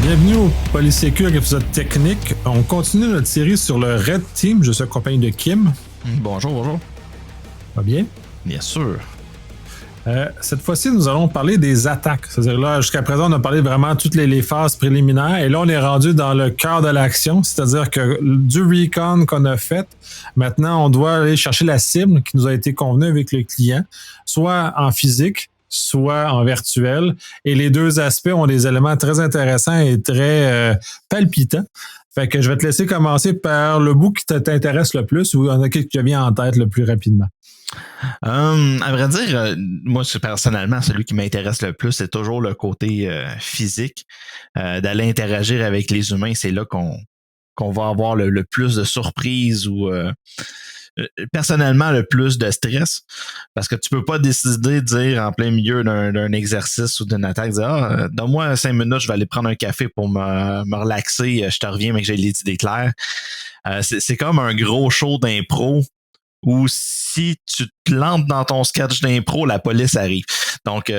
Bienvenue au Polysécure épisode technique. On continue notre série sur le Red Team. Je suis accompagné de Kim. Bonjour. Va bien? Bien sûr. Cette fois-ci, nous allons parler des attaques. C'est-à-dire là, jusqu'à présent, on a parlé vraiment de toutes les phases préliminaires et là, on est rendu dans le cœur de l'action. C'est-à-dire que du recon qu'on a fait, maintenant, on doit aller chercher la cible qui nous a été convenue avec le client, soit en physique, soit en virtuel. Et les deux aspects ont des éléments très intéressants et très palpitants. Fait que je vais te laisser commencer par le bout qui t'intéresse le plus ou il y en a quelque qui vient en tête le plus rapidement. À vrai dire, moi, personnellement, celui qui m'intéresse le plus, c'est toujours le côté physique. D'aller interagir avec les humains, c'est là qu'on va avoir le plus de surprises ou personnellement le plus de stress. Parce que tu peux pas décider de dire en plein milieu d'un exercice ou d'une attaque, dire donne-moi 5 minutes, je vais aller prendre un café pour me relaxer, je te reviens, mais que j'ai les idées claires. C'est comme un gros show d'impro où si tu te plantes dans ton sketch d'impro, la police arrive. Donc,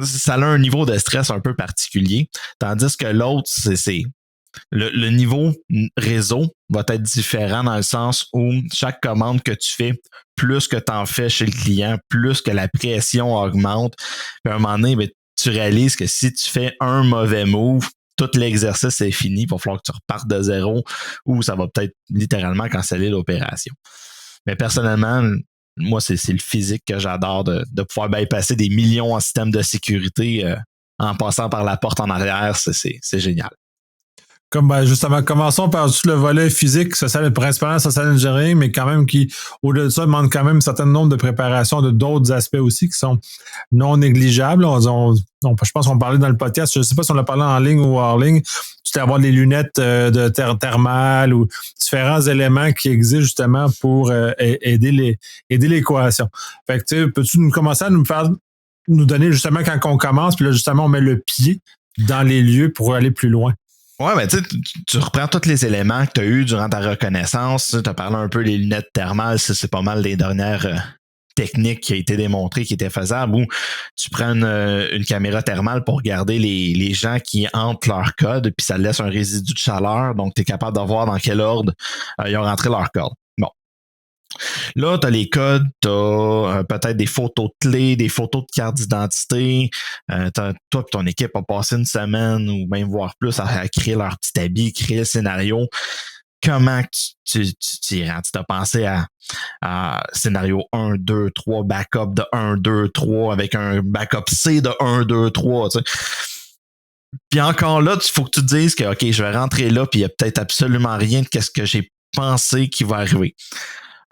ça a un niveau de stress un peu particulier. Tandis que l'autre, c'est le niveau réseau va être différent dans le sens où chaque commande que tu fais, plus que tu en fais chez le client, plus que la pression augmente. Puis à un moment donné, ben, tu réalises que si tu fais un mauvais move, tout l'exercice est fini. Il va falloir que tu repartes de zéro ou ça va peut-être littéralement canceller l'opération. Mais personnellement, moi, c'est le physique que j'adore de pouvoir bypasser des millions en système de sécurité en passant par la porte en arrière. C'est génial. Comme justement, commençons par le volet physique, principalement social engineering, mais quand même qui, au-delà de ça, demande quand même un certain nombre de préparations de d'autres aspects aussi qui sont non négligeables. Je pense qu'on parlait dans le podcast, je ne sais pas si on l'a parlé en ligne ou hors ligne, tu dois avoir des lunettes de thermales ou différents éléments qui existent justement pour aider l'équation. Fait que tu sais, peux-tu commencer à nous donner justement quand on commence, puis là justement on met le pied dans les lieux pour aller plus loin? Ouais, ben tu reprends tous les éléments que tu as eus durant ta reconnaissance. Tu as parlé un peu des lunettes thermales, c'est pas mal les dernières techniques qui a été démontrées, qui étaient faisables, où tu prends une caméra thermale pour regarder les gens qui entrent leur code, puis ça laisse un résidu de chaleur, donc tu es capable de voir dans quel ordre ils ont rentré leur code. Bon. Là, tu as les codes, tu as peut-être des photos de clés, des photos de carte d'identité. Toi et ton équipe a passé une semaine ou même voire plus à créer leur petit habit, créer le scénario. Comment tu y rends? Tu as pensé à scénario 1, 2, 3, backup de 1, 2, 3 avec un backup C de 1, 2, 3. Tu sais. Puis encore là, il faut que tu te dises que OK, je vais rentrer là, puis il n'y a peut-être absolument rien de ce que j'ai pensé qui va arriver.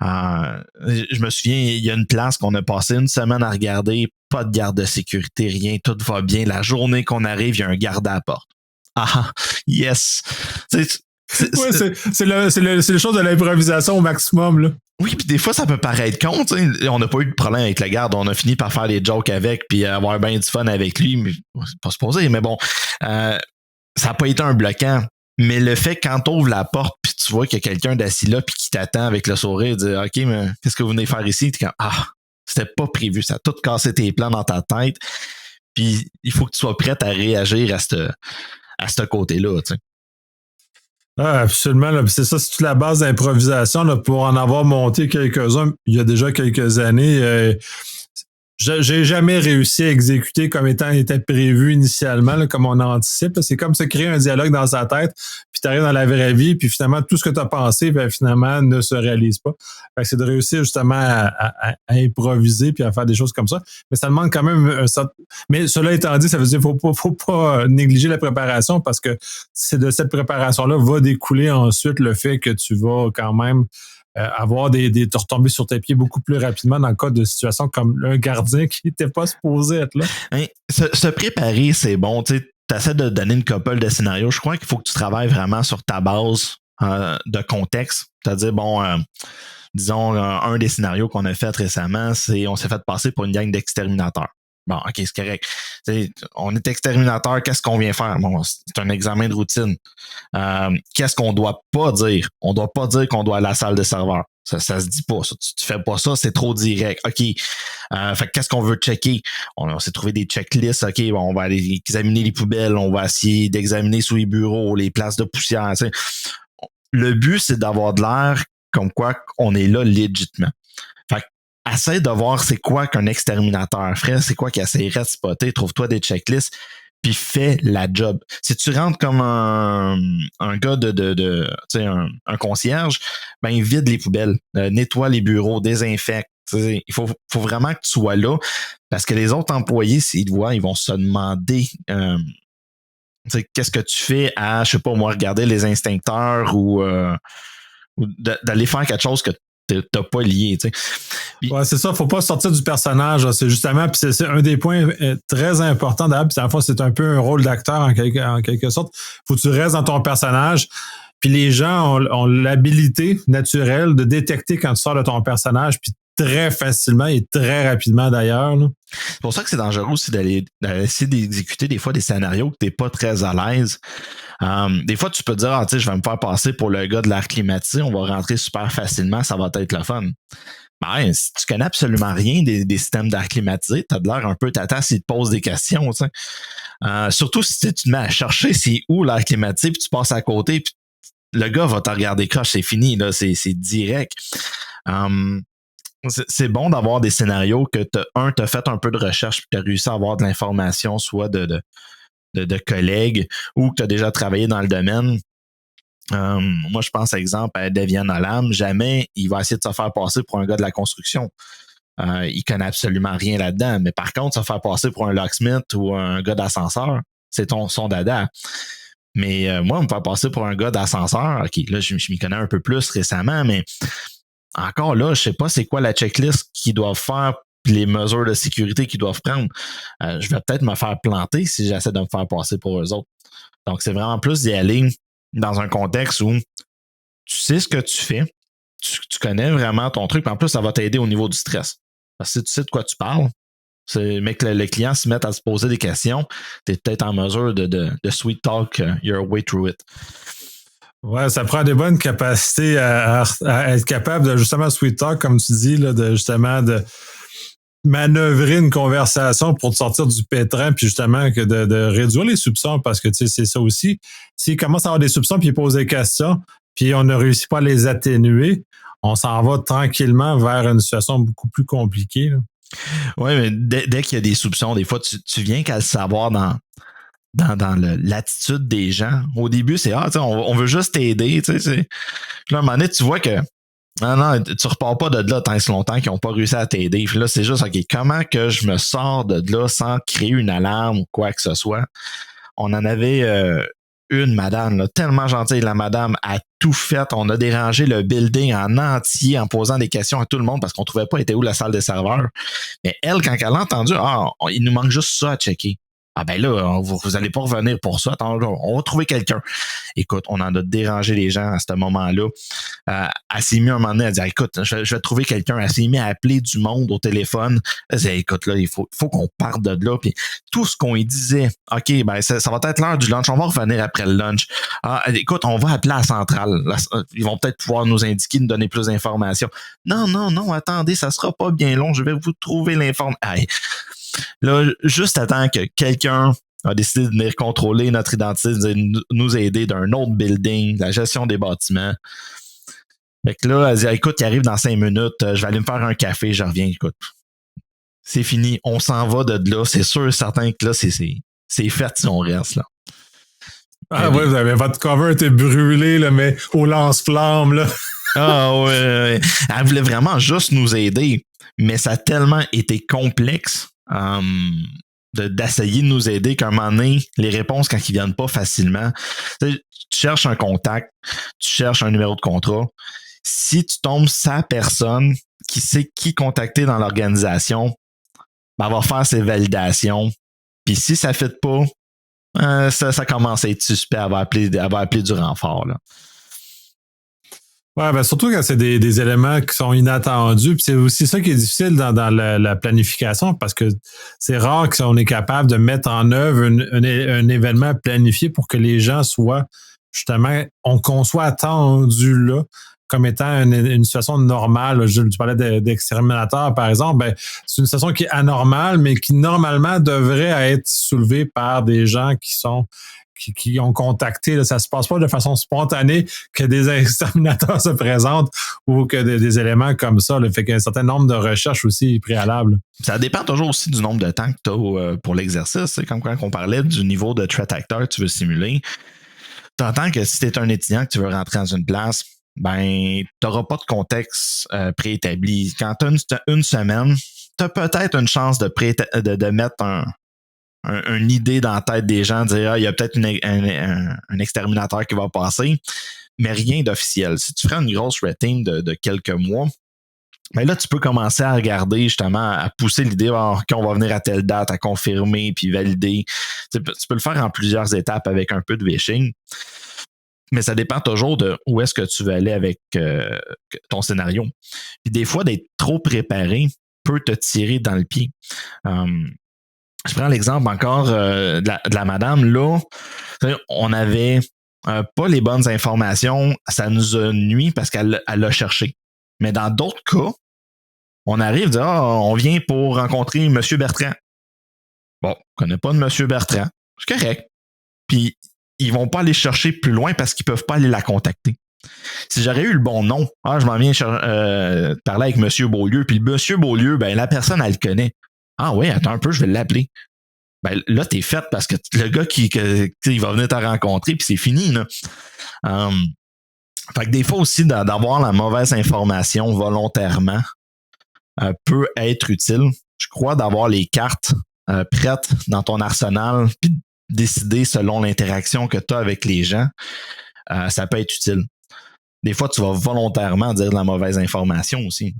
Je me souviens, il y a une place qu'on a passé une semaine à regarder, pas de garde de sécurité, rien, tout va bien. La journée qu'on arrive, il y a un garde à la porte. Ah, yes! C'est les choses de l'improvisation au maximum, là. Oui, puis des fois, ça peut paraître con, tu sais. On n'a pas eu de problème avec le garde, on a fini par faire des jokes avec, puis avoir bien du fun avec lui, mais c'est pas supposé, mais bon, ça n'a pas été un bloquant. Mais le fait que quand tu ouvres la porte puis tu vois qu'il y a quelqu'un d'assis là puis qui t'attend avec le sourire, dire OK, mais qu'est-ce que vous venez faire ici? T'es comme c'était pas prévu, ça a tout cassé tes plans dans ta tête. Puis il faut que tu sois prête à réagir à ce côté-là, tu sais. Ah, absolument, là, c'est ça, c'est toute la base d'improvisation là, pour en avoir monté quelques-uns il y a déjà quelques années. J'ai jamais réussi à exécuter comme était prévu initialement, là, comme on anticipe. Là. C'est comme se créer un dialogue dans sa tête, puis tu arrives dans la vraie vie, puis finalement, tout ce que tu as pensé, ben, finalement, ne se réalise pas. Fait que c'est de réussir justement à improviser puis à faire des choses comme ça. Mais ça demande quand même un certain... Mais cela étant dit, ça veut dire qu'il faut pas négliger la préparation parce que c'est de cette préparation-là va découler ensuite le fait que tu vas quand même avoir te retomber sur tes pieds beaucoup plus rapidement dans le cas de situations comme un gardien qui n'était pas supposé être là. Hein, se préparer, c'est bon. Tu essaies de donner une couple de scénarios. Je crois qu'il faut que tu travailles vraiment sur ta base de contexte. C'est-à-dire, disons, un des scénarios qu'on a fait récemment, c'est on s'est fait passer pour une gang d'exterminateurs. Bon, OK, c'est correct. On est exterminateur, qu'est-ce qu'on vient faire? Bon, c'est un examen de routine. Qu'est-ce qu'on doit pas dire? On doit pas dire qu'on doit aller à la salle de serveur. Ça se dit pas, ça. Tu fais pas ça, c'est trop direct. OK. Fait que qu'est-ce qu'on veut checker? On s'est trouvé des checklists. OK, bon, on va aller examiner les poubelles, on va essayer d'examiner sous les bureaux, les places de poussière. T'sais. Le but, c'est d'avoir de l'air comme quoi on est là légitimement. Fait que essaie de voir c'est quoi qu'un exterminateur ferait, c'est quoi qu'il essaierait de spotter, trouve-toi des checklists, puis fais la job. Si tu rentres comme un gars tu sais, un concierge, ben vide les poubelles, nettoie les bureaux, désinfecte. Il faut vraiment que tu sois là, parce que les autres employés, s'ils te voient, ils vont se demander qu'est-ce que tu fais à, je sais pas moi, regarder les instincteurs ou d'aller faire quelque chose que t'as pas lié. Puis, ouais, c'est ça, faut pas sortir du personnage. Là. C'est justement, puis c'est un des points très importants d'ailleurs, puis à la fois, c'est un peu un rôle d'acteur en quelque sorte. Faut que tu restes dans ton personnage. Puis les gens ont l'habilité naturelle de détecter quand tu sors de ton personnage, puis très facilement et très rapidement d'ailleurs. Là. C'est pour ça que c'est dangereux aussi d'aller essayer d'exécuter des fois des scénarios que tu n'es pas très à l'aise. Des fois, tu peux te dire, ah, je vais me faire passer pour le gars de l'air climatisé, on va rentrer super facilement, ça va être le fun. Ben, si tu connais absolument rien des systèmes d'air climatisé, tu as de l'air un peu tata s'il te pose des questions. Surtout si tu te mets à chercher c'est où l'air climatisé, puis tu passes à côté, puis le gars va te regarder croche, c'est fini, là, c'est direct. C'est bon d'avoir des scénarios que t'as fait un peu de recherche puis t'as réussi à avoir de l'information, soit de collègues ou que t'as déjà travaillé dans le domaine. Moi, je pense, exemple, à Devian Olam. Jamais il va essayer de se faire passer pour un gars de la construction. Il connaît absolument rien là-dedans. Mais par contre, se faire passer pour un locksmith ou un gars d'ascenseur, c'est son dada. Mais moi, me faire passer pour un gars d'ascenseur, OK, là, je m'y connais un peu plus récemment, mais encore là, je sais pas c'est quoi la checklist qu'ils doivent faire, les mesures de sécurité qu'ils doivent prendre. Je vais peut-être me faire planter si j'essaie de me faire passer pour eux autres. Donc, c'est vraiment plus d'y aller dans un contexte où tu sais ce que tu fais, tu connais vraiment ton truc, puis en plus, ça va t'aider au niveau du stress. Parce que si tu sais de quoi tu parles, mais que le client se mette à se poser des questions, tu es peut-être en mesure de sweet talk your way through it. Ouais, ça prend des bonnes capacités à être capable de justement sweet talk, comme tu dis, là, de justement de manœuvrer une conversation pour te sortir du pétrin, puis justement que de réduire les soupçons, parce que tu sais, c'est ça aussi. S'il commence à avoir des soupçons, puis il pose des questions, puis on ne réussit pas à les atténuer, on s'en va tranquillement vers une situation beaucoup plus compliquée. Oui, mais dès qu'il y a des soupçons, des fois, tu viens qu'à le savoir dans l'attitude des gens. Au début, c'est on veut juste t'aider. Puis là, à un moment donné, tu vois que non, tu repars pas de là tant si longtemps qu'ils n'ont pas réussi à t'aider. Puis là, c'est juste, OK, comment que je me sors de là sans créer une alarme ou quoi que ce soit? On en avait une madame, là, tellement gentille. La madame a tout fait. On a dérangé le building en entier en posant des questions à tout le monde parce qu'on trouvait pas était où la salle des serveurs. Mais elle, quand elle a entendu, il nous manque juste ça à checker. Ah ben là, vous allez pas revenir pour ça. Attends, on va trouver quelqu'un. Écoute, on en a dérangé les gens à ce moment-là. Elle s'est mis un moment donné à dire, écoute, je vais trouver quelqu'un. Elle s'est mis à appeler du monde au téléphone. Elle disait, écoute, là, il faut qu'on parte de là. Puis tout ce qu'on lui disait, OK, ben ça va être l'heure du lunch. On va revenir après le lunch. Écoute, on va appeler à la centrale. Ils vont peut-être pouvoir nous indiquer, nous donner plus d'informations. Non, attendez, ça sera pas bien long. Je vais vous trouver l'information. Là, juste attends que quelqu'un a décidé de venir contrôler notre identité, de nous aider d'un autre building, la gestion des bâtiments. Fait que là, elle dit, écoute, il arrive dans 5 minutes, je vais aller me faire un café, je reviens, écoute. C'est fini, on s'en va de là, c'est sûr, certain que là, c'est fait si on reste là. Ah oui, votre cover était brûlé, là, mais au lance-flamme, là. Ah ouais. Elle voulait vraiment juste nous aider, mais ça a tellement été complexe d'essayer de nous aider qu'à un moment donné, les réponses, quand ils viennent pas facilement, tu cherches un contact, tu cherches un numéro de contrat. Si tu tombes sa personne qui sait qui contacter dans l'organisation, ben, elle va faire ses validations. Puis si ça ne fit pas, ça commence à être suspect. Elle va appeler du renfort. Là. Ouais, ben surtout quand c'est des éléments qui sont inattendus. Puis c'est aussi ça qui est difficile dans la planification parce que c'est rare qu'on est capable de mettre en œuvre un événement planifié pour que les gens soient justement, qu'on soit attendu là. comme étant une situation normale. Tu parlais d'exterminateur, par exemple. Ben, c'est une situation qui est anormale, mais qui normalement devrait être soulevée par des gens qui ont contacté. Là, ça se passe pas de façon spontanée que des exterminateurs se présentent ou que des éléments comme ça. Là. Fait qu'il y a un certain nombre de recherches aussi préalables. Ça dépend toujours aussi du nombre de temps que tu as pour l'exercice. Comme quand on parlait du niveau de threat actor que tu veux simuler, tu entends que si tu es un étudiant que tu veux rentrer dans une classe, ben, tu n'auras pas de contexte préétabli. Quand tu as une semaine, tu as peut-être une chance de mettre une idée dans la tête des gens, dire il y a peut-être un exterminateur qui va passer, mais rien d'officiel. Si tu ferais une grosse rating de quelques mois, ben là, tu peux commencer à regarder justement, à pousser l'idée qu'on va venir à telle date, à confirmer puis valider. Tu peux le faire en plusieurs étapes avec un peu de vishing. Mais ça dépend toujours de où est-ce que tu veux aller avec ton scénario. Puis des fois, d'être trop préparé peut te tirer dans le pied. Je prends l'exemple encore de la madame. Là, on avait pas les bonnes informations. Ça nous a nuit parce qu'elle l'a cherché. Mais dans d'autres cas, on arrive, dit, on vient pour rencontrer M. Bertrand. Bon, on ne connaît pas de M. Bertrand. C'est correct. Puis, ils vont pas aller chercher plus loin parce qu'ils peuvent pas aller la contacter. Si j'aurais eu le bon nom, je m'en viens parler avec M. Beaulieu, puis le M. Beaulieu, ben la personne, elle le connaît. Ah oui, attends un peu, je vais l'appeler. Ben là, t'es fait parce que le gars il va venir te rencontrer, puis c'est fini, là. Fait que des fois aussi, d'avoir la mauvaise information volontairement peut être utile. Je crois d'avoir les cartes prêtes dans ton arsenal, puis décider selon l'interaction que tu as avec les gens, ça peut être utile. Des fois, tu vas volontairement dire de la mauvaise information aussi.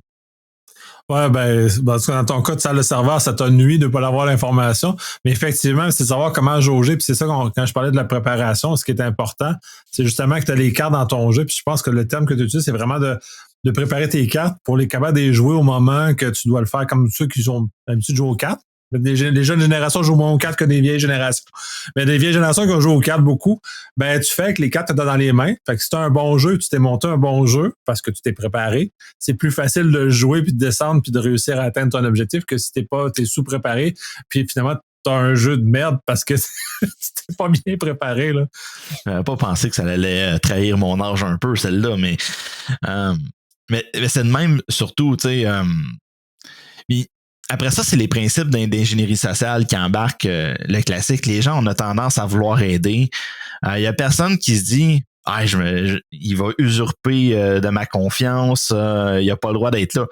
Ouais, parce que dans ton cas de salle de serveur, ça t'a nuit de ne pas avoir l'information. Mais effectivement, c'est de savoir comment jauger. Puis c'est ça, quand je parlais de la préparation, ce qui est important, c'est justement que tu as les cartes dans ton jeu. Puis je pense que le terme que tu utilises, c'est vraiment de préparer tes cartes pour les capables de les jouer au moment que tu dois le faire, comme ceux qui ont l'habitude de jouer aux cartes. Les jeunes générations jouent moins aux cartes que des vieilles générations. Mais des vieilles générations qui ont joué aux cartes beaucoup, ben tu fais que les cartes tu as dans les mains. Fait que si tu as un bon jeu, tu t'es monté un bon jeu parce que tu t'es préparé, c'est plus facile de jouer puis de descendre puis de réussir à atteindre ton objectif que si t'es sous-préparé puis finalement tu as un jeu de merde parce que tu t'es pas bien préparé. Là. J'avais pas pensé que ça allait trahir mon âge un peu, celle-là, mais c'est de même, surtout, tu sais. Après ça, c'est les principes d'ingénierie sociale qui embarquent le classique. Les gens, on a tendance à vouloir aider. Il y a personne qui se dit il va usurper de ma confiance, il n'a pas le droit d'être là.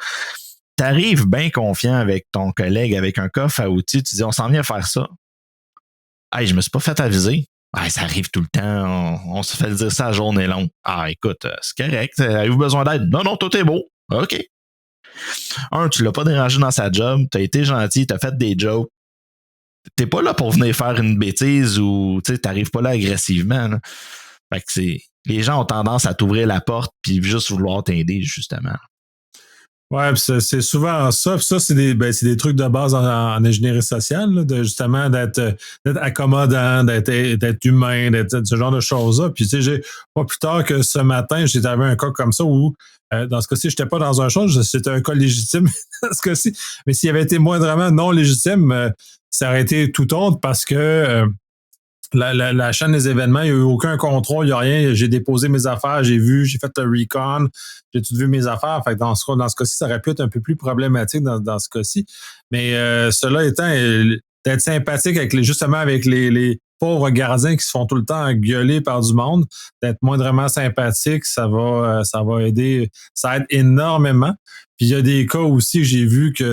Tu arrives bien confiant avec ton collègue, avec un coffre à outils, tu dis on s'en vient faire ça. Je me suis pas fait aviser. Ça arrive tout le temps, on se fait dire ça à journée longue. Écoute, c'est correct, avez-vous besoin d'aide? Non, tout est beau. OK. Tu l'as pas dérangé dans sa job, t'as été gentil, t'as fait des jokes. T'es pas là pour venir faire une bêtise ou t'arrives pas là agressivement. Là. Fait que les gens ont tendance à t'ouvrir la porte puis juste vouloir t'aider, justement. Ouais, c'est souvent ça. Puis ça, c'est des trucs de base en ingénierie sociale, là, justement d'être accommodant, d'être humain, d'être ce genre de choses-là. Puis pas plus tard que ce matin, j'étais avec un cas comme ça où dans ce cas-ci, j'étais pas dans un chose, c'était un cas légitime dans ce cas-ci. Mais s'il avait été moindrement non légitime, ça aurait été tout autre parce que la chaîne des événements, il n'y a eu aucun contrôle, il n'y a rien. J'ai déposé mes affaires, j'ai fait le recon, j'ai tout vu mes affaires. Fait que dans ce cas-ci, ça aurait pu être un peu plus problématique dans ce cas-ci. Mais cela étant, d'être sympathique justement avec les pauvres gardiens qui se font tout le temps gueuler par du monde, d'être moindrement sympathique, ça va aider, ça aide énormément. Puis il y a des cas aussi que j'ai vu que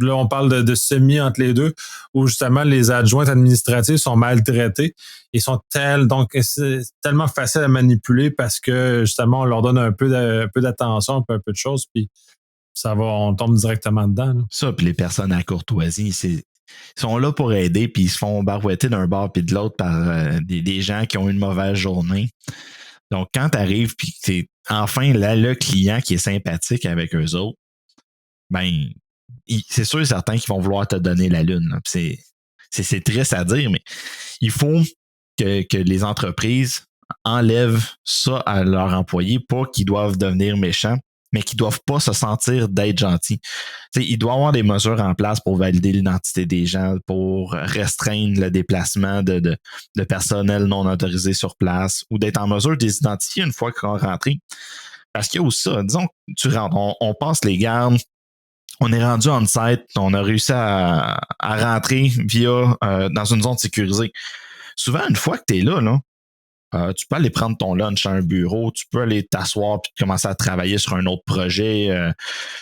là, on parle de semi entre les deux, où justement les adjointes administratives sont maltraitées et donc c'est tellement facile à manipuler parce que justement on leur donne un peu d'attention, un peu de choses, puis on tombe directement dedans. Là. Ça, puis les personnes à courtoisie, ils sont là pour aider, puis ils se font barouetter d'un bord puis de l'autre par des gens qui ont une mauvaise journée. Donc, quand tu arrives, puis c'est enfin là, le client qui est sympathique avec eux autres, ben c'est sûr et certain qu'ils vont vouloir te donner la lune. C'est triste à dire, mais il faut que les entreprises enlèvent ça à leurs employés, pas qu'ils doivent devenir méchants, mais qu'ils doivent pas se sentir d'être gentils. T'sais, il doit y avoir des mesures en place pour valider l'identité des gens, pour restreindre le déplacement de personnel non autorisé sur place ou d'être en mesure de les identifier une fois qu'on est rentré. Parce qu'il y a aussi ça. Disons, tu rentres, on passe les gardes, on est rendu on-site, on a réussi à rentrer via dans une zone sécurisée. Souvent, une fois que tu es là, tu peux aller prendre ton lunch à un bureau, tu peux aller t'asseoir puis commencer à travailler sur un autre projet,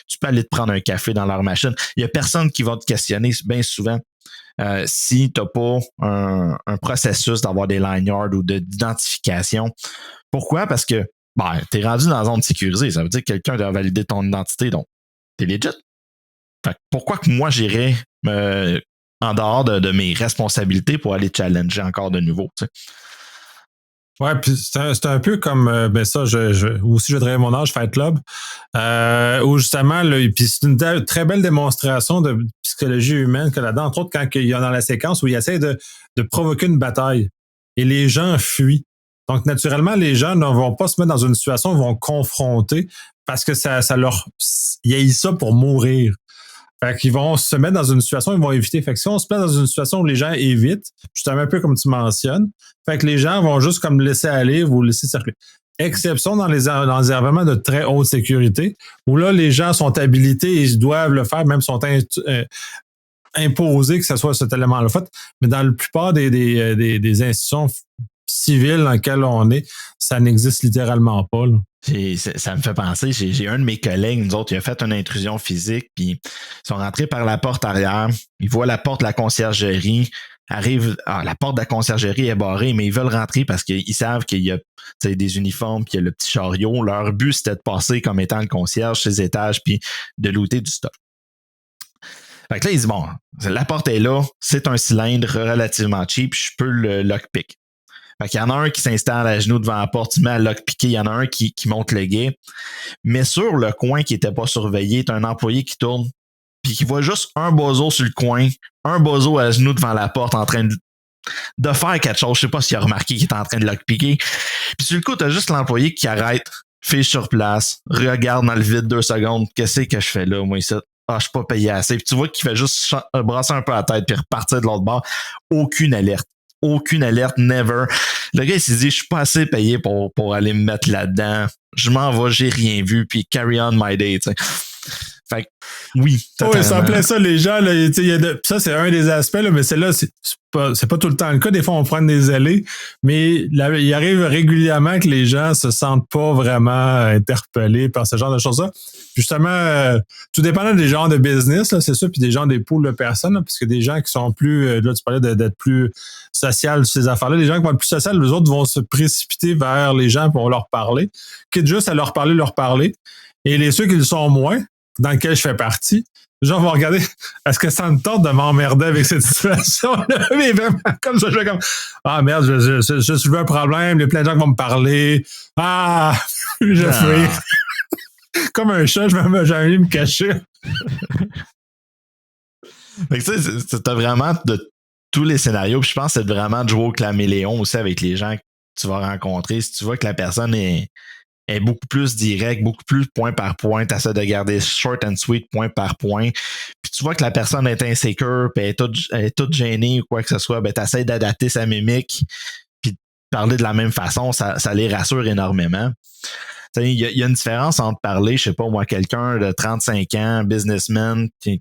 tu peux aller te prendre un café dans leur machine. Il n'y a personne qui va te questionner bien souvent si tu n'as pas un processus d'avoir des lanyards ou d'identification. Pourquoi? Parce que tu es rendu dans la zone sécurisée. Ça veut dire que quelqu'un doit valider ton identité, donc tu es legit. Fait que pourquoi que moi j'irais en dehors de mes responsabilités pour aller challenger encore de nouveau, tu sais? Ouais, puis c'est un peu comme ça, aussi je dirais mon âge, Fight Club, où justement, là, puis c'est une très belle démonstration de psychologie humaine que là-dedans, entre autres, quand il y a dans la séquence où il essaie de provoquer une bataille et les gens fuient. Donc, naturellement, les gens ne vont pas se mettre dans une situation où ils vont confronter parce que ça leur. Ils haïssent ça pour mourir. Fait qu'ils vont se mettre dans une situation, ils vont éviter. Fait que si on se met dans une situation où les gens évitent, justement un peu comme tu mentionnes, fait que les gens vont juste comme laisser aller ou laisser circuler. Exception dans les environnements de très haute sécurité, où là, les gens sont habilités et ils doivent le faire, même sont imposés que ce soit cet élément-là fait. Mais dans la plupart des institutions civiles dans lesquelles on est, ça n'existe littéralement pas, là. Ça me fait penser, j'ai un de mes collègues, nous autres, il a fait une intrusion physique, puis ils sont rentrés par la porte arrière, ils voient la porte de la conciergerie, la porte de la conciergerie est barrée, mais ils veulent rentrer parce qu'ils savent qu'il y a des uniformes, puis il y a le petit chariot. Leur but, c'était de passer comme étant le concierge, ses étages, puis de looter du stock. Fait que là, ils disent, bon, la porte est là, c'est un cylindre relativement cheap, je peux le lockpick. Fait qu'il y en a un qui s'installe à genoux devant la porte, tu mets à lockpicker, il y en a un qui monte le guet. Mais sur le coin qui n'était pas surveillé, t'as un employé qui tourne, puis qui voit juste un bozo sur le coin, un bozo à genoux devant la porte en train de faire quelque chose. Je sais pas s'il a remarqué qu'il était en train de lockpicker. Puis sur le coup, t'as juste l'employé qui arrête, fiche sur place, regarde dans le vide 2 secondes. Qu'est-ce que je fais là, moi, ici? Je suis pas payé assez. Puis tu vois qu'il fait juste brasser un peu la tête puis repartir de l'autre bord. Aucune alerte, never. Le gars, il s'est dit, je suis pas assez payé pour aller me mettre là-dedans. Je m'en vais, j'ai rien vu, puis carry on my day, tu sais. Fait que, oui, totalement. Oui, ça me plaît ça, les gens, là, ça, c'est un des aspects, là, mais celle-là, c'est pas tout le temps le cas. Des fois, on prend des allées, mais là, il arrive régulièrement que les gens se sentent pas vraiment interpellés par ce genre de choses-là. Justement, tout dépendant des genres de business, là, c'est ça, puis des genres des pools de personnes, là, parce que des gens qui sont plus, là, tu parlais d'être plus social sur ces affaires-là, les gens qui vont être plus sociaux, les autres vont se précipiter vers les gens pour leur parler, quitte juste à leur parler, et ceux qui le sont moins, dans lequel je fais partie, les gens vont regarder, est-ce que ça me tente de m'emmerder avec cette situation-là? Mais vraiment, comme ça, je fais comme, merde, je soulève un problème, il y a plein de gens qui vont me parler. Je fais comme un chat, j'ai envie de me cacher. Fait que tu sais, c'est vraiment de tous les scénarios, puis je pense que c'est vraiment de jouer au caméléon aussi avec les gens que tu vas rencontrer. Si tu vois que la personne est beaucoup plus direct, beaucoup plus point par point. Tu essaies de garder short and sweet, point par point. Puis tu vois que la personne est insécure, puis elle est toute gênée ou quoi que ce soit, ben tu essaies d'adapter sa mimique, puis de parler de la même façon, ça les rassure énormément. Il y a une différence entre parler, je sais pas moi, quelqu'un de 35 ans, businessman, qui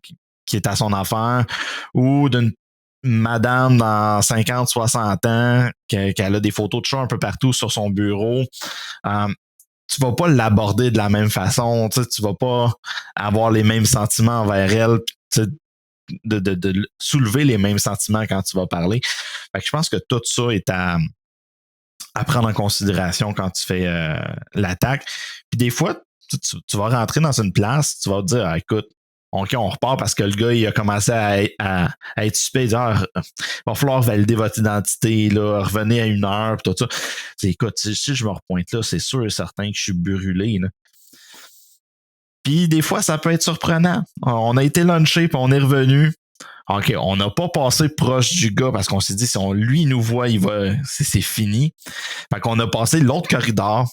est à son affaire, ou d'une madame dans 50, 60 ans, qui a des photos de chat un peu partout sur son bureau. Tu vas pas l'aborder de la même façon, tu vas pas avoir les mêmes sentiments envers elle, de soulever les mêmes sentiments quand tu vas parler. Fait que je pense que tout ça est à prendre en considération quand tu fais l'attaque. Puis des fois, tu vas rentrer dans une place, tu vas te dire, écoute, OK, on repart parce que le gars, il a commencé à être suspect. Il dit, il va falloir valider votre identité, là, revenez à 1 heure, puis tout ça. Écoute, si je me repointe là, c'est sûr et certain que je suis brûlé, là. Puis des fois, ça peut être surprenant. On a été lunché, puis on est revenu. OK, on n'a pas passé proche du gars parce qu'on s'est dit, si lui nous voit, c'est fini. Fait qu'on a passé l'autre corridor.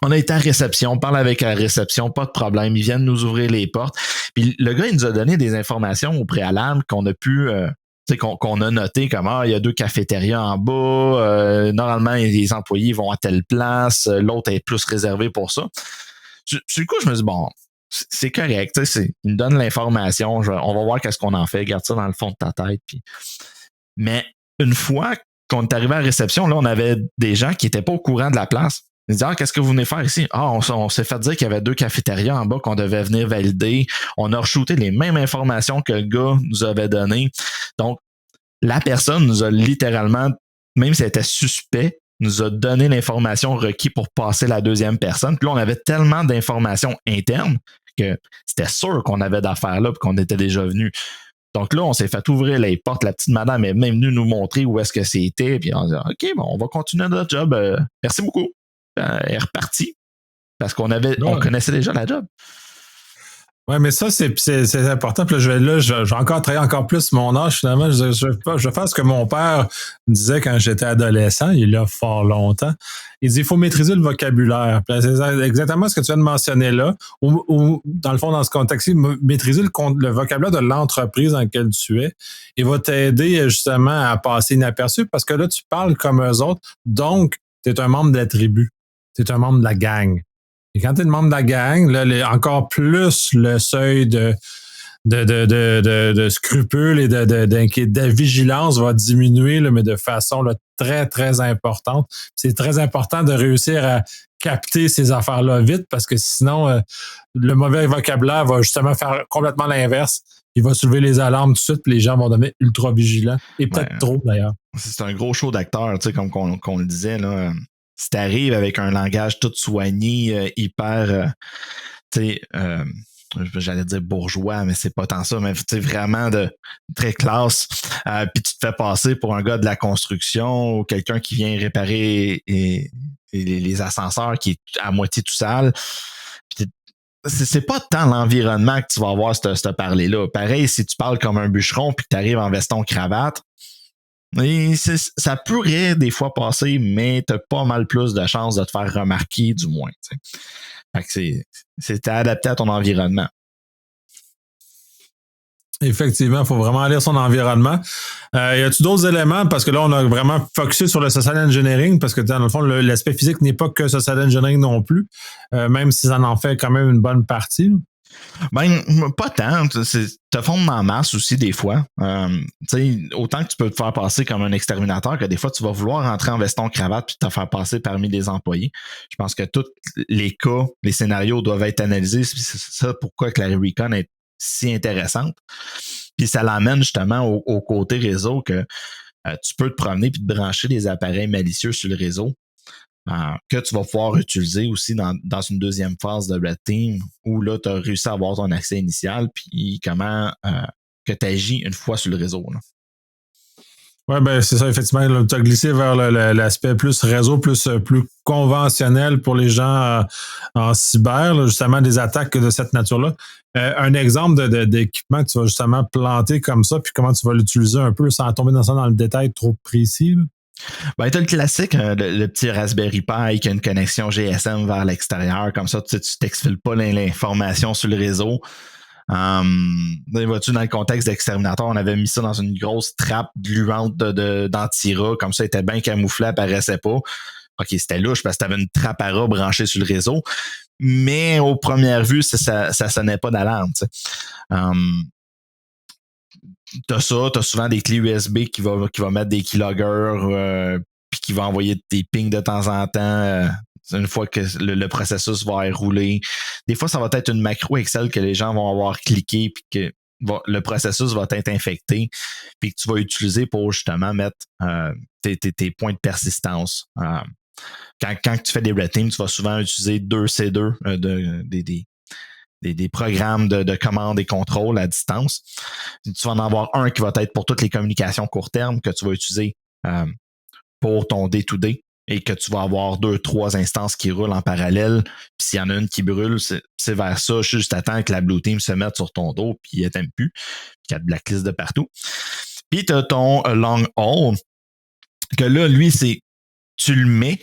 On a été à réception, on parle avec la réception, pas de problème. Ils viennent nous ouvrir les portes. Puis le gars, il nous a donné des informations au préalable qu'on a pu, qu'on a noté comme il y a 2 cafétérias en bas. Normalement, les employés vont à telle place. L'autre est plus réservé pour ça. Sur le coup, je me dis, bon, c'est correct. Il nous donne l'information. On va voir qu'est-ce qu'on en fait. Garde ça dans le fond de ta tête. Puis. Mais une fois qu'on est arrivé à la réception, là, on avait des gens qui n'étaient pas au courant de la place. Ils disaient, qu'est-ce que vous venez faire ici? On s'est fait dire qu'il y avait 2 cafétérias en bas qu'on devait venir valider. On a re-shooté les mêmes informations que le gars nous avait données. Donc, la personne nous a littéralement, même si elle était suspect, nous a donné l'information requise pour passer la deuxième personne. Puis là, on avait tellement d'informations internes que c'était sûr qu'on avait d'affaires là et qu'on était déjà venu. Donc là, on s'est fait ouvrir les portes. La petite madame est même venue nous montrer où est-ce que c'était. Puis on a dit, OK, bon, on va continuer notre job. Merci beaucoup. Elle est repartie parce qu'on connaissait déjà la job. Oui, mais ça, c'est important. Puis là, je vais encore travailler encore plus mon âge, finalement. Je vais faire ce que mon père disait quand j'étais adolescent, il y a fort longtemps. Il dit, il faut maîtriser le vocabulaire. Puis c'est exactement ce que tu viens de mentionner là. Ou dans le fond, dans ce contexte-ci, maîtriser le vocabulaire de l'entreprise dans laquelle tu es. Il va t'aider justement à passer inaperçu parce que là, tu parles comme eux autres. Donc, tu es un membre de la tribu. Tu es un membre de la gang. Et quand tu es le membre de la gang, là, encore plus le seuil de scrupules et de vigilance va diminuer, là, mais de façon là, très, très importante. C'est très important de réussir à capter ces affaires-là vite parce que sinon, le mauvais vocabulaire va justement faire complètement l'inverse. Il va soulever les alarmes tout de suite, puis les gens vont devenir ultra vigilants. Et peut-être trop, d'ailleurs. C'est un gros show d'acteurs, tu sais, comme qu'on le disait, là. Si t'arrives avec un langage tout soigné, hyper, j'allais dire bourgeois, mais c'est pas tant ça, mais vraiment de très classe, puis tu te fais passer pour un gars de la construction ou quelqu'un qui vient réparer les ascenseurs qui est à moitié tout sale. C'est pas tant l'environnement que tu vas avoir ce parler-là. Pareil, si tu parles comme un bûcheron puis que tu arrives en veston-cravate, ça pourrait des fois passer, mais tu as pas mal plus de chances de te faire remarquer, du moins. T'sais. Fait que c'est adapté à ton environnement. Effectivement, il faut vraiment lire son environnement. Y a-t-il d'autres éléments? Parce que là, on a vraiment focusé sur le social engineering, parce que dans le fond, l'aspect physique n'est pas que social engineering non plus, même si ça en fait quand même une bonne partie. Ben, pas tant. Te fondre en masse aussi, des fois. Autant que tu peux te faire passer comme un exterminateur, que des fois, tu vas vouloir rentrer en veston-cravate puis te faire passer parmi des employés. Je pense que tous les cas, les scénarios doivent être analysés. C'est ça pourquoi que la Recon est si intéressante. Puis ça l'amène justement au côté réseau que tu peux te promener puis te brancher des appareils malicieux sur le réseau. Que tu vas pouvoir utiliser aussi dans une deuxième phase de Red Team où là, tu as réussi à avoir ton accès initial puis comment que tu agis une fois sur le réseau. Oui, ben c'est ça, effectivement. Tu as glissé vers l'aspect plus réseau, plus conventionnel pour les gens en cyber, là, justement des attaques de cette nature-là. Un exemple d'équipement que tu vas justement planter comme ça, puis comment tu vas l'utiliser un peu sans tomber dans le détail trop précis. Là. Ben, t'as le classique, le petit Raspberry Pi qui a une connexion GSM vers l'extérieur. Comme ça, tu t'exfiles pas l'information sur le réseau. Vois-tu, dans le contexte d'exterminateur, on avait mis ça dans une grosse trappe gluante d'Antira. Comme ça, il était bien camouflé, apparaissait pas. OK, c'était louche parce que t'avais une trappe à rat branchée sur le réseau. Mais aux premières vues, ça sonnait pas d'alarme. T'as souvent des clés USB qui va mettre des keyloggers puis qui va envoyer des pings de temps en temps une fois que le processus va être roulé. Des fois, ça va être une macro Excel que les gens vont avoir cliqué puis que le processus va être infecté puis que tu vas utiliser pour justement mettre tes points de persistance. Quand tu fais des red teams, tu vas souvent utiliser 2 C2 des programmes de commande et contrôle à distance. Tu vas en avoir un qui va être pour toutes les communications court terme que tu vas utiliser pour ton day-to-day et que tu vas avoir 2-3 instances qui roulent en parallèle. Puis s'il y en a une qui brûle, c'est vers ça, juste à temps que la Blue Team se mette sur ton dos, puis elle t'aime plus, puis qu'il y a de blacklist de partout. Puis tu as ton Long Haul, que là, lui, c'est tu le mets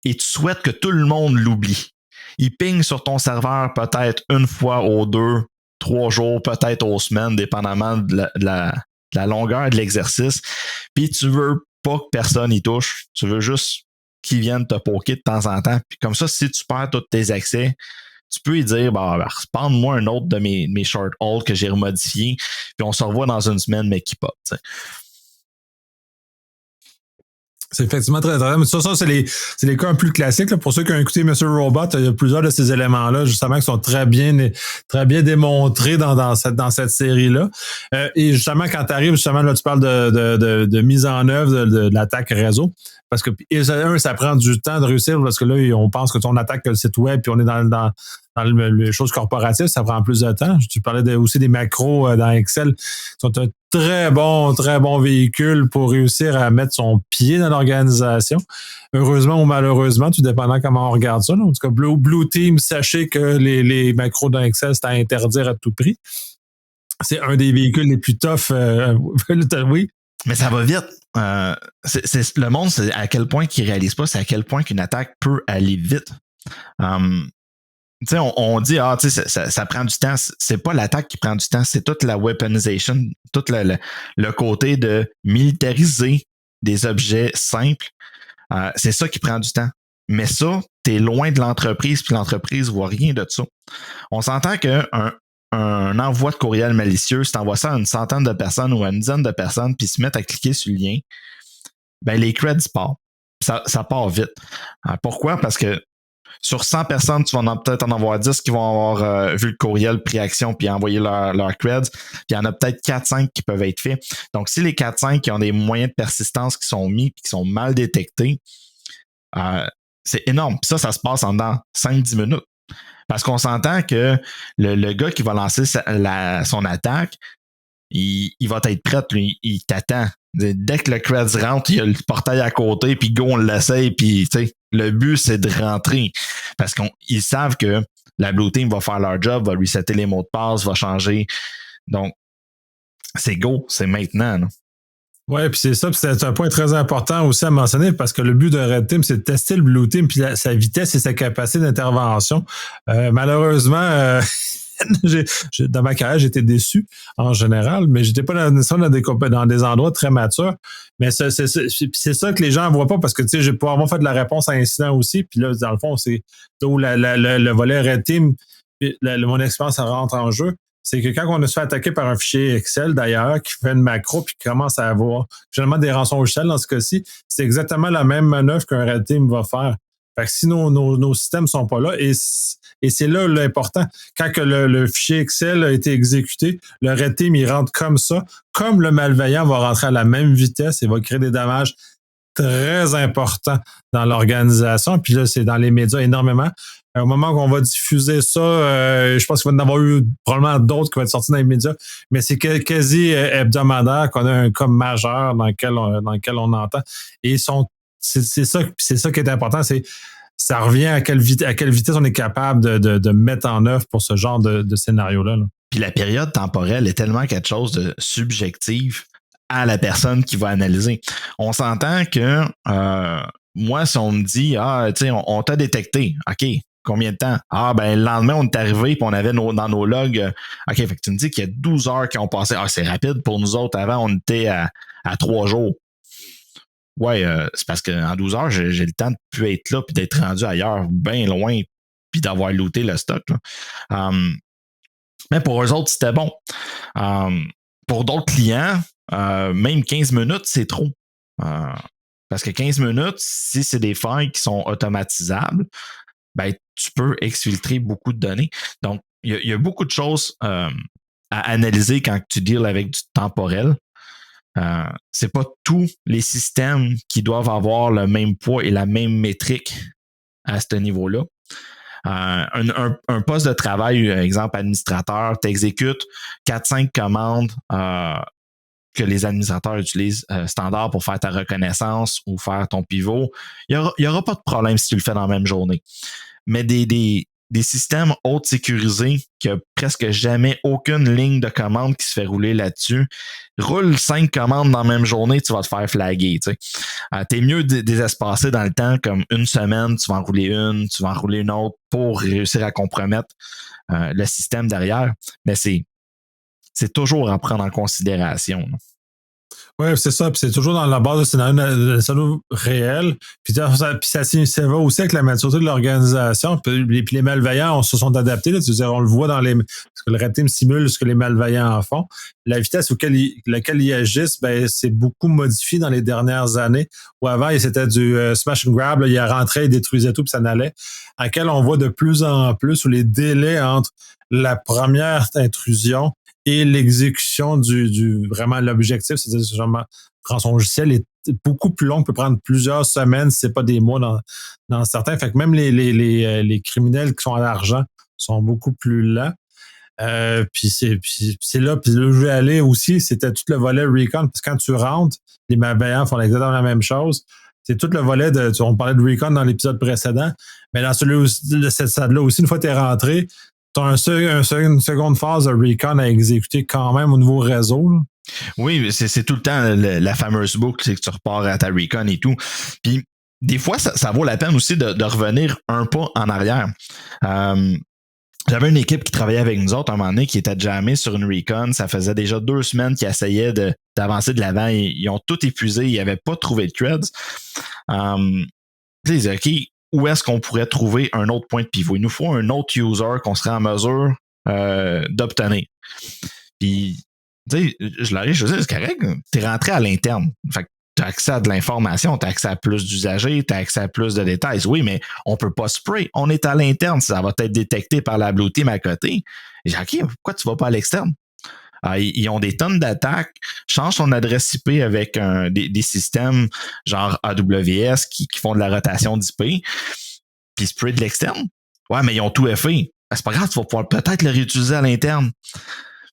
et tu souhaites que tout le monde l'oublie. Il ping sur ton serveur peut-être une fois aux 2-3 jours, peut-être aux semaines, dépendamment de la longueur de l'exercice. Puis tu veux pas que personne y touche. Tu veux juste qu'ils viennent te poker de temps en temps. Puis comme ça, si tu perds tous tes accès, tu peux lui dire, prends-moi un autre de mes short hauls que j'ai remodifié, puis on se revoit dans une semaine, mais qui pop. T'sais. C'est effectivement très intéressant. Mais ça c'est les cas plus classiques. Là. Pour ceux qui ont écouté Mr. Robot, il y a plusieurs de ces éléments-là, justement, qui sont très bien démontrés dans cette série-là. Et justement, quand tu arrives, justement, là, tu parles de mise en œuvre de l'attaque réseau. Parce que, ça prend du temps de réussir, parce que là, on pense que on attaque le site web, puis on est dans les choses corporatives, ça prend plus de temps. Tu parlais aussi des macros dans Excel, qui sont un très bon véhicule pour réussir à mettre son pied dans l'organisation. Heureusement ou malheureusement, tout dépendant comment on regarde ça. Là. En tout cas, Blue Team, sachez que les macros dans Excel, c'est à interdire à tout prix. C'est un des véhicules les plus toughs. Oui. Mais ça va vite. Le monde, c'est à quel point qu'il réalise pas, c'est à quel point qu'une attaque peut aller vite. On dit, ça prend du temps. C'est pas l'attaque qui prend du temps, c'est toute la weaponization, tout le côté de militariser des objets simples. C'est ça qui prend du temps. Mais ça, t'es loin de l'entreprise, puis l'entreprise voit rien de ça. On s'entend qu'un envoi de courriel malicieux, si tu envoies ça à une centaine de personnes ou à une dizaine de personnes, puis se mettent à cliquer sur le lien, ben les creds partent. Ça part vite. Pourquoi? Parce que sur 100 personnes, tu vas peut-être en avoir 10 qui vont avoir vu le courriel, pris action, puis envoyé leur creds. Puis il y en a peut-être 4-5 qui peuvent être faits. Donc, si les 4-5 qui ont des moyens de persistance qui sont mis et qui sont mal détectés, c'est énorme. Puis ça se passe en dans 5-10 minutes. Parce qu'on s'entend que le gars qui va lancer son attaque, il va être prêt, lui, il t'attend. Dès que le creds rentre, il y a le portail à côté, puis go, on l'essaye, puis le but, c'est de rentrer. Parce qu'ils savent que la Blue Team va faire leur job, va resetter les mots de passe, va changer. Donc, c'est go, c'est maintenant. Là. Oui, puis c'est ça, puis c'est un point très important aussi à mentionner, parce que le but de Red Team, c'est de tester le Blue Team, puis sa vitesse et sa capacité d'intervention. Malheureusement, dans ma carrière, j'étais déçu en général, mais j'étais pas dans des endroits très matures. Mais c'est ça que les gens ne voient pas, parce que j'ai pas avoir fait de la réponse à incident aussi, puis là, dans le fond, c'est où le volet Red Team, mon expérience, ça rentre en jeu. C'est que quand on se fait attaquer par un fichier Excel, d'ailleurs, qui fait une macro puis qui commence à avoir généralement des rançongiciels dans ce cas-ci, c'est exactement la même manœuvre qu'un Red Team va faire. Fait que si nos systèmes sont pas là, et c'est là l'important, quand que le fichier Excel a été exécuté, le Red Team, il rentre comme ça, comme le malveillant va rentrer à la même vitesse et va créer des dommages très importants dans l'organisation. Puis là, c'est dans les médias énormément. Au moment qu'on va diffuser ça, je pense qu'il va y en avoir eu probablement d'autres qui vont être sortis dans les médias, mais c'est quasi hebdomadaire qu'on a un cas majeur dans lequel on entend. Et c'est ça qui est important, ça revient à quelle vitesse on est capable de mettre en œuvre pour ce genre de scénario-là. Là. Puis la période temporelle est tellement quelque chose de subjectif à la personne qui va analyser. On s'entend que moi, si on me dit on t'a détecté, OK. Combien de temps? Le lendemain, on est arrivé et on avait dans nos logs. OK, fait que tu me dis qu'il y a 12 heures qui ont passé. C'est rapide pour nous autres. Avant, on était à 3 jours. Ouais, c'est parce qu'en 12 heures, j'ai le temps de plus être là puis d'être rendu ailleurs, bien loin, puis d'avoir looté le stock. Mais pour eux autres, c'était bon. Pour d'autres clients, même 15 minutes, c'est trop. Parce que 15 minutes, si c'est des failles qui sont automatisables, tu peux exfiltrer beaucoup de données. Donc, il y a beaucoup de choses à analyser quand tu deals avec du temporel. C'est pas tous les systèmes qui doivent avoir le même poids et la même métrique à ce niveau-là. Un poste de travail, exemple administrateur, tu exécutes 4-5 commandes que les administrateurs utilisent standard pour faire ta reconnaissance ou faire ton pivot, il y aura pas de problème si tu le fais dans la même journée. Mais des systèmes haute sécurisés qui a presque jamais aucune ligne de commande qui se fait rouler là-dessus, roule 5 commandes dans la même journée, tu vas te faire flaguer. T'es mieux désespacé dans le temps, comme une semaine, tu vas en rouler une, tu vas en rouler une autre pour réussir à compromettre le système derrière. Mais c'est toujours à prendre en considération. Oui, c'est ça. Puis c'est toujours dans la base de scénario réel. Puis ça va aussi avec la maturité de l'organisation. Puis les malveillants se sont adaptés. Là, on le voit dans ce que le Red Team simule, ce que les malveillants en font. La vitesse laquelle ils agissent, ben, c'est beaucoup modifié dans les dernières années. Où avant, c'était du smash and grab. Là, il rentrait, il détruisait tout, puis ça n'allait. À quel on voit de plus en plus où les délais entre la première intrusion et l'exécution du vraiment l'objectif, c'est-à-dire quand son logiciel est beaucoup plus long, peut prendre plusieurs semaines, si c'est pas des mois dans certains. Fait que même les criminels qui sont à l'argent sont beaucoup plus lents. Puis c'est là où je vais aller aussi, c'était tout le volet recon, parce que quand tu rentres, les malveillants font exactement la même chose. C'est tout le volet on parlait de recon dans l'épisode précédent, mais dans cette stade-là aussi, une fois que tu es rentré, tu as une seconde phase de recon à exécuter quand même au niveau réseau. Là. Oui, c'est tout le temps la fameuse boucle, c'est que tu repars à ta recon et tout. Puis des fois, ça vaut la peine aussi de revenir un pas en arrière. J'avais une équipe qui travaillait avec nous autres à un moment donné qui était jammée sur une recon. Ça faisait déjà 2 semaines qu'ils essayaient d'avancer de l'avant. Ils ont tout épuisé. Ils n'avaient pas trouvé de threads. Ils disaient, OK, où est-ce qu'on pourrait trouver un autre point de pivot? Il nous faut un autre user qu'on serait en mesure d'obtenir. Puis, tu sais, je dis, c'est correct, t'es rentré à l'interne. Fait que tu as accès à de l'information, tu as accès à plus d'usagers, tu as accès à plus de détails. Oui, mais on peut pas spray. On est à l'interne. Ça va être détecté par la Blue Team à côté. J'ai dit, OK, pourquoi tu vas pas à l'externe? Ils ont des tonnes d'attaques. Change ton adresse IP avec des systèmes genre AWS qui font de la rotation d'IP, puis spray de l'externe. Ouais, mais ils ont tout fait. C'est pas grave, tu vas pouvoir peut-être le réutiliser à l'interne.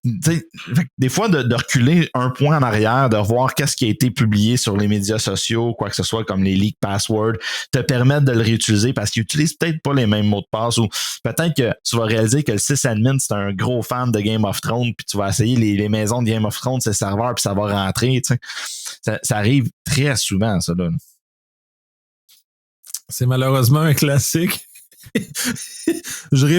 Des fois, de reculer un point en arrière, de voir qu'est-ce qui a été publié sur les médias sociaux, quoi que ce soit, comme les leak passwords, te permettre de le réutiliser parce qu'ils utilisent peut-être pas les mêmes mots de passe ou peut-être que tu vas réaliser que le sysadmin, c'est un gros fan de Game of Thrones puis tu vas essayer les maisons de Game of Thrones, ses serveurs, puis ça va rentrer. Ça arrive très souvent, ça. Là. C'est malheureusement un classique. Je